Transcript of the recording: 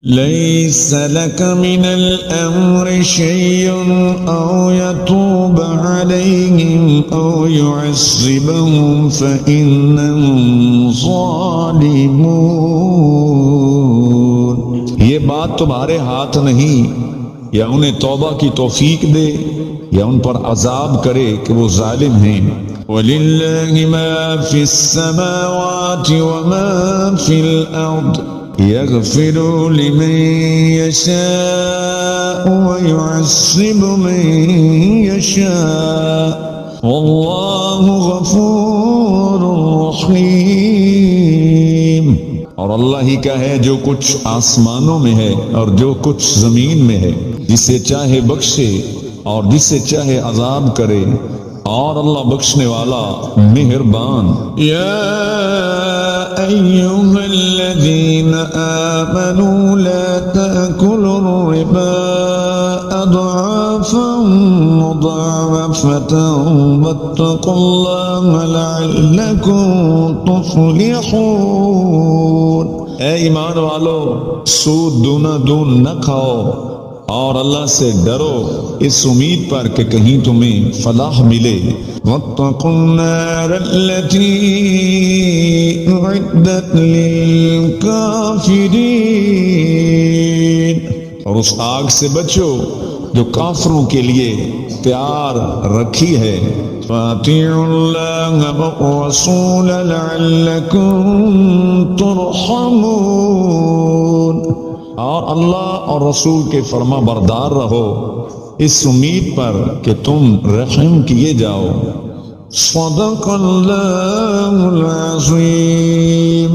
ليس لك من الأمر شيء أو يتوب عليهم أو يعذبهم فإنهم ظالمون. یہ بات تمہارے ہاتھ نہیں یا انہیں توبہ کی توفیق دے یا ان پر عذاب کرے کہ وہ ظالم ہیں. وَلِلَّهِ مَا فِي السَّمَاوَاتِ وَمَا فِي الْأَرْضِ يَغْفِرُ لِمَن يَشَاءُ وَيُعَذِّبُ مَن يَشَاءُ وَاللَّهُ غَفُورٌ رَحِيمٌ. اور اللہ ہی کا ہے جو کچھ آسمانوں میں ہے اور جو کچھ زمین میں ہے، جسے چاہے بخشے اور جسے چاہے عذاب کرے، اور اللہ بخشنے والا مہربان. یا ایھا الذین آمنوا لا تأکلوا الربا اضعافا مضاعفة واتقوا اللہ لعلکم تفلحون. اے ایمان والو، سود دونا دون نہ کھاؤ اور اللہ سے ڈرو اس امید پر کہ کہیں تمہیں فلاح ملے. وَاتَّقُوا النَّارَ الَّتِي أُعِدَّتْ لِلْكَافِرِينَ. اور اس آگ سے بچو جو کافروں کے لیے تیار رکھی ہے. فَأَطِيعُوا اللَّهَ وَالرَّسُولَ لَعَلَّكُمْ تُرْحَمُونَ. اور اللہ اور رسول کے فرما بردار رہو اس امید پر کہ تم رحم کیے جاؤ. صدق اللہ العظیم.